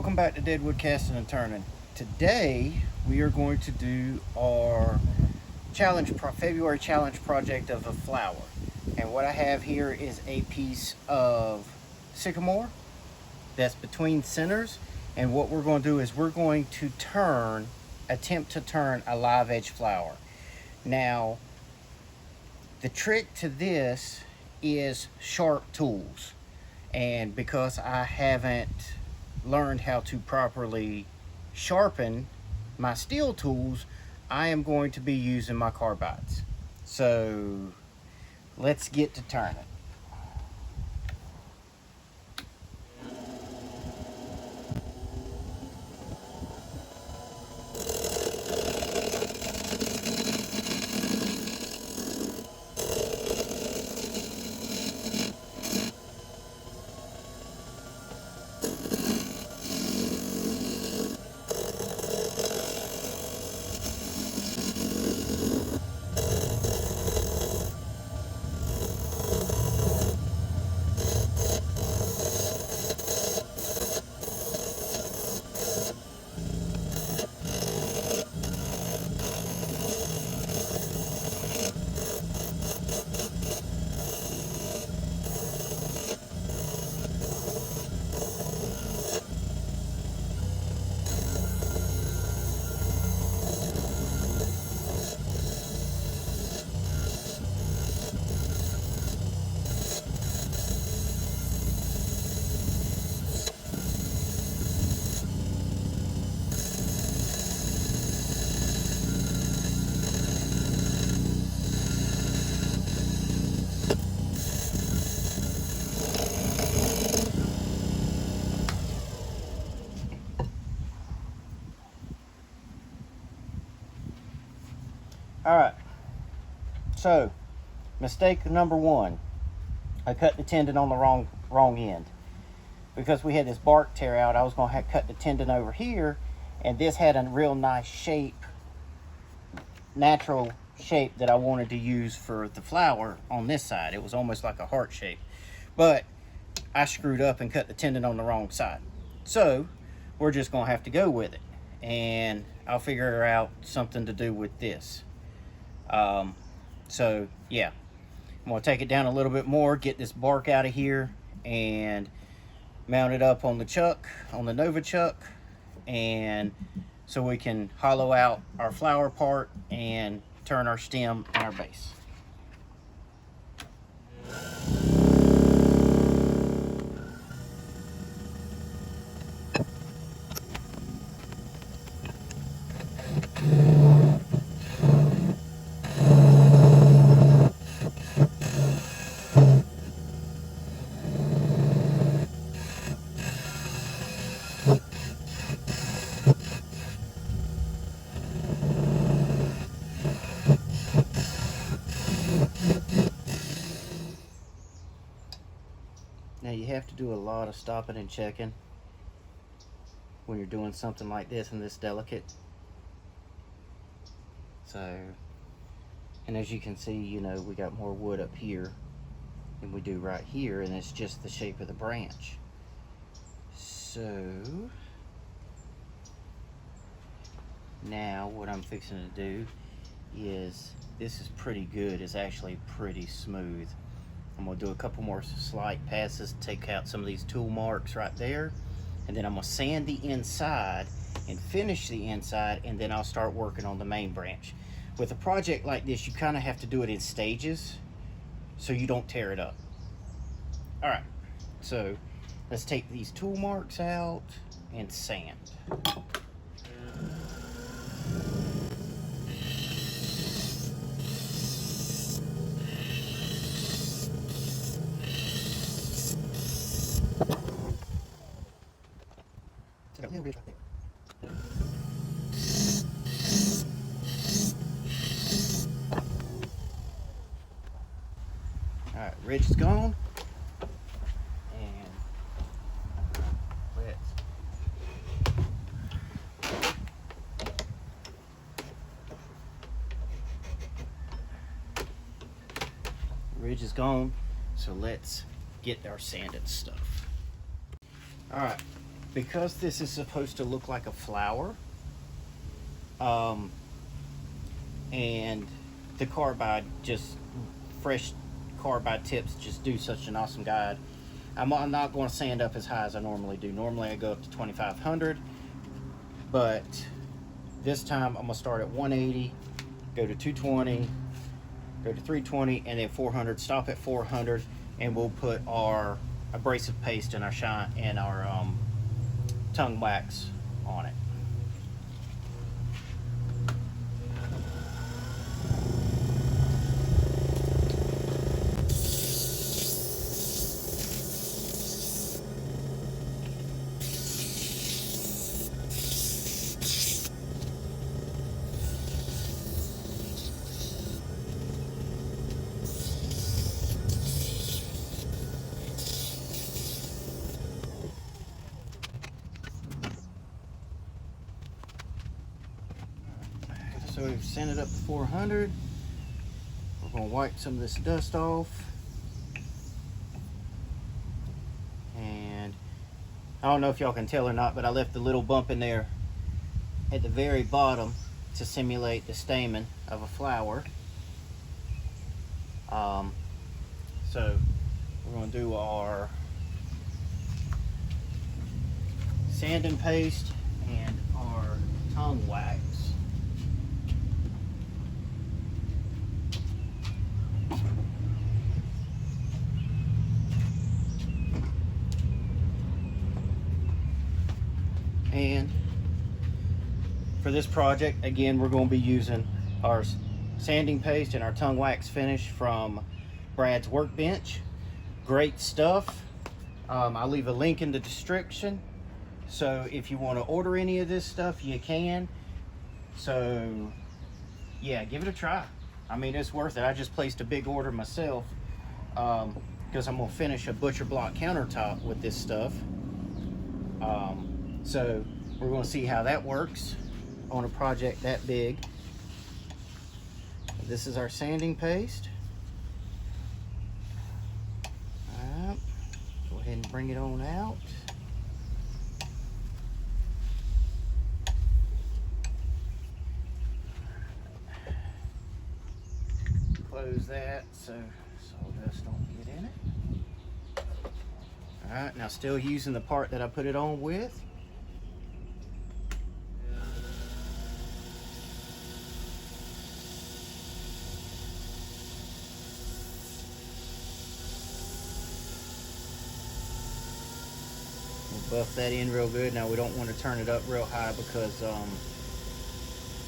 Welcome back to Deadwood Casting and Turning. Today we are going to do our February challenge project of a flower. And what I have here is a piece of sycamore that's between centers. And what we're going to do is we're going to attempt to turn a live edge flower. Now, the trick to this is sharp tools. And because I haven't learned how to properly sharpen my steel tools, I am going to be using my carbides. So let's get to turning. Alright, so mistake number one, I cut the tendon on the wrong end. Because we had this bark tear out, I was going to cut the tendon over here, and this had a real nice shape, natural shape that I wanted to use for the flower on this side. It was almost like a heart shape, but I screwed up and cut the tendon on the wrong side. So we're just going to have to go with it, and I'll figure out something to do with this. So yeah, I'm going to take it down a little bit more, get this bark out of here, and mount it up on the chuck, on the Nova chuck, and so we can hollow out our flower part and turn our stem and our base. Now you have to do a lot of stopping and checking when you're doing something like this and this delicate. So, and as you can see, you know, we got more wood up here than we do right here, and it's just the shape of the branch. So now what I'm fixing to do is, this is pretty good, it's actually pretty smooth. I'm going to do a couple more slight passes, take out some of these tool marks right there, and then I'm going to sand the inside and finish the inside, and then I'll start working on the main branch. With a project like this, you kind of have to do it in stages so you don't tear it up. Alright, so let's take these tool marks out and sand. Right there. Alright, ridge is gone. And let's ridge is gone. So let's get our sanded stuff. Alright, because this is supposed to look like a flower, and the carbide, just fresh carbide tips just do such an awesome guide. I'm not going to sand up as high as I normally do. Normally I go up to 2500, but this time I'm going to start at 180, go to 220, go to 320, and then 400, stop at 400, and we'll put our abrasive paste and our shine and our tongue wax on it. So we've sent it up to 400. We're going to wipe some of this dust off. And I don't know if y'all can tell or not, but I left a little bump in there at the very bottom to simulate the stamen of a flower. So we're going to do our sanding paste and our tongue wax. And for this project, again, we're going to be using our sanding paste and our tongue wax finish from Brad's Workbench. Great stuff. I'll leave a link in the description, so if you want to order any of this stuff, you can. So yeah, give it a try. I mean, it's worth it. I just placed a big order myself because I'm going to finish a butcher block countertop with this stuff. So we're going to see how that works on a project that big. This is our sanding paste. Go ahead and bring it on out. Close that so sawdust don't get in it. Alright, now still using the part that I put it on with. Buff that in real good. Now we don't want to turn it up real high because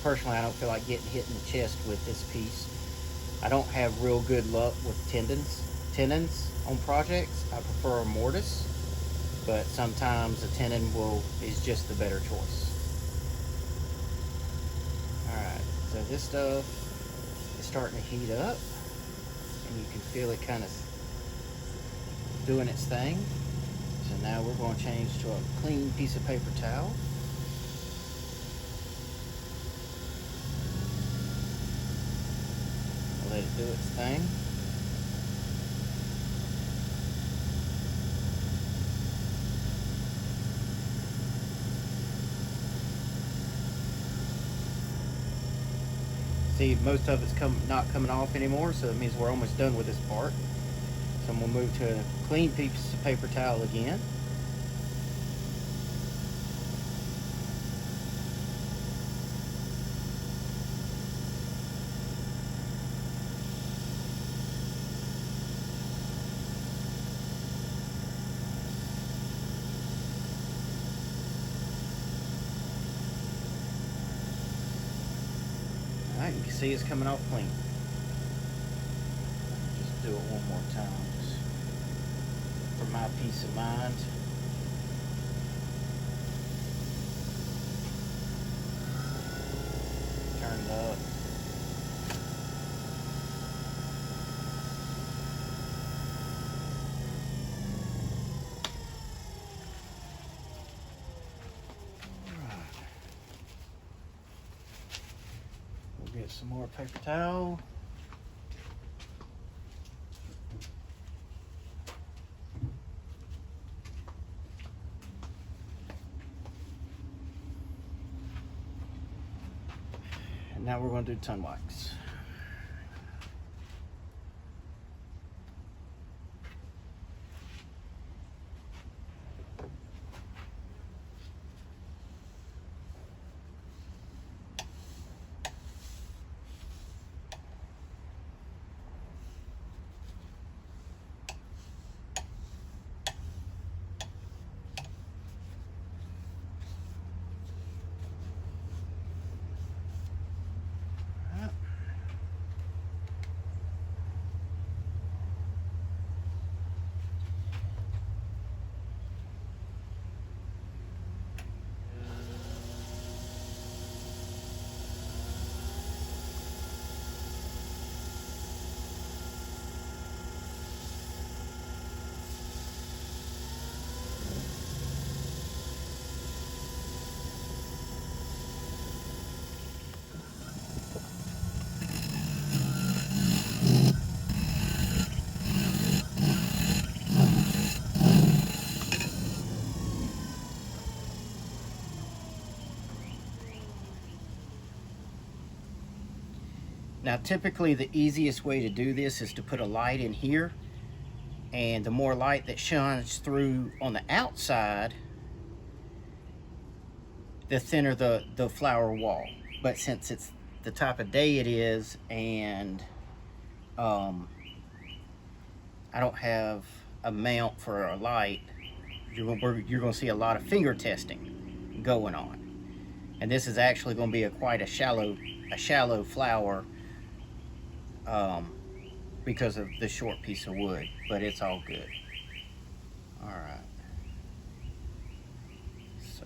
personally I don't feel like getting hit in the chest with this piece. I don't have real good luck with tenons on projects. I prefer a mortise, but sometimes a tenon is just the better choice. Alright, so this stuff is starting to heat up and you can feel it kind of doing its thing. So now we're going to change to a clean piece of paper towel. Let it do its thing. See, most of it's not coming off anymore, so it means we're almost done with this part. So I'm going to move to a clean piece of paper towel again. Alright, you can see it's coming off clean. Just do it one more time. For my peace of mind. Turn it up. We'll get some more paper towel. And now we're going to do ton wax. Now typically the easiest way to do this is to put a light in here, and the more light that shines through on the outside, the thinner the flower wall. But since it's the type of day it is, and I don't have a mount for a light, you're gonna see a lot of finger testing going on. And this is actually going to be quite a shallow flower, because of the short piece of wood, but it's all good. All right. So.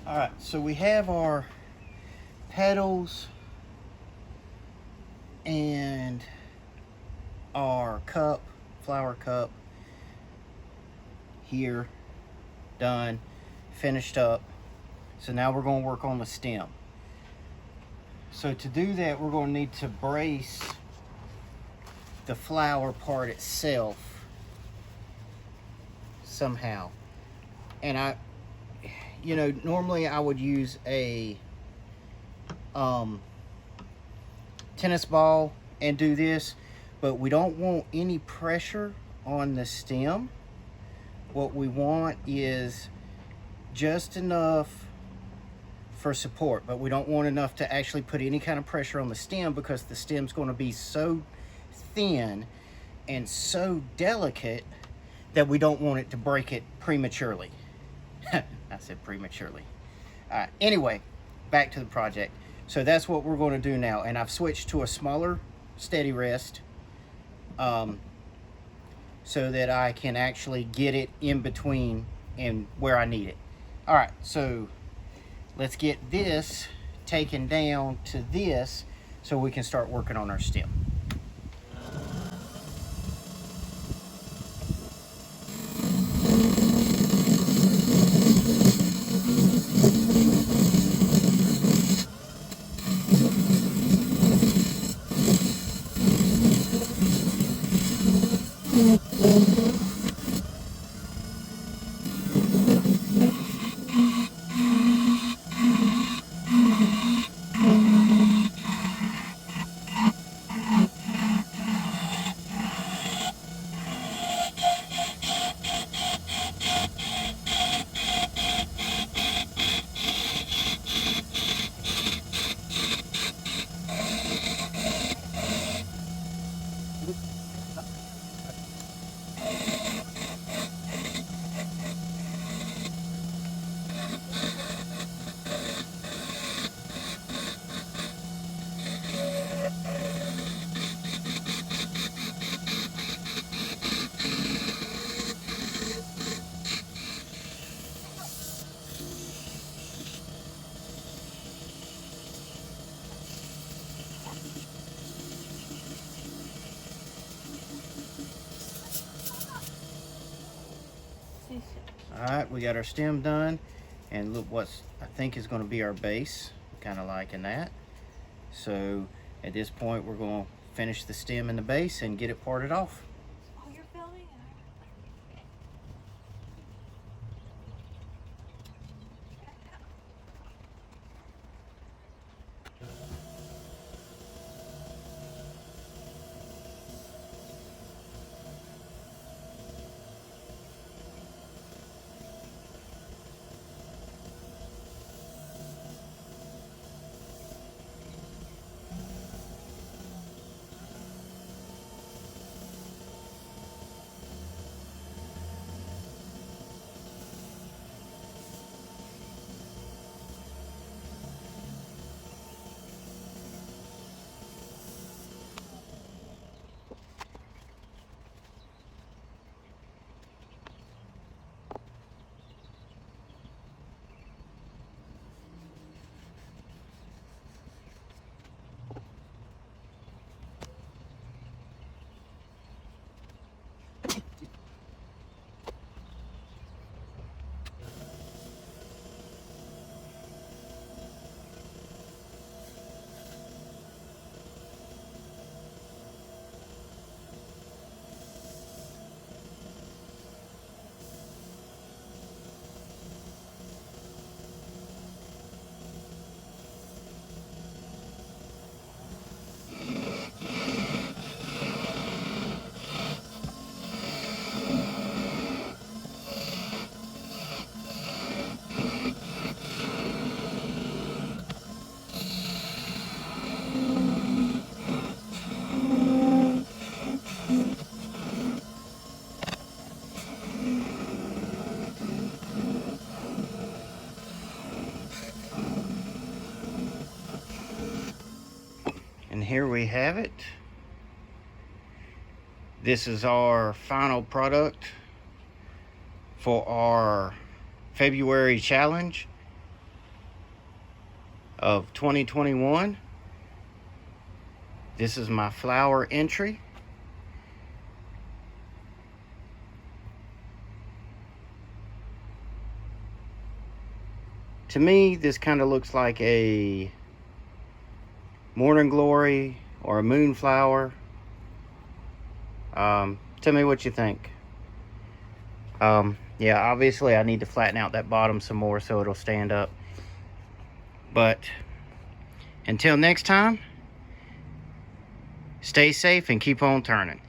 All right, so we have our petals and our cup, flower cup here, done, finished up. So now we're going to work on the stem. So to do that, we're going to need to brace the flower part itself somehow. And normally I would use a tennis ball and do this, but we don't want any pressure on the stem. What we want is just enough for support, but we don't want enough to actually put any kind of pressure on the stem, because the stem's going to be so thin and so delicate that we don't want it to break it prematurely. I said prematurely. Anyway, back to the project. So that's what we're going to do now, and I've switched to a smaller steady rest, so that I can actually get it in between and where I need it. All right, so let's get this taken down to this so we can start working on our stem. All right, we got our stem done, and look what's I think is going to be our base. Kind of liking that. So at this point, we're going to finish the stem and the base and get it parted off. Oh, you're filming? And here we have it. This is our final product for our February challenge of 2021. This is my flower entry. To me, this kind of looks like a morning glory or a moonflower. Tell me what you think. Yeah, obviously I need to flatten out that bottom some more so it'll stand up. But until next time, stay safe and keep on turning.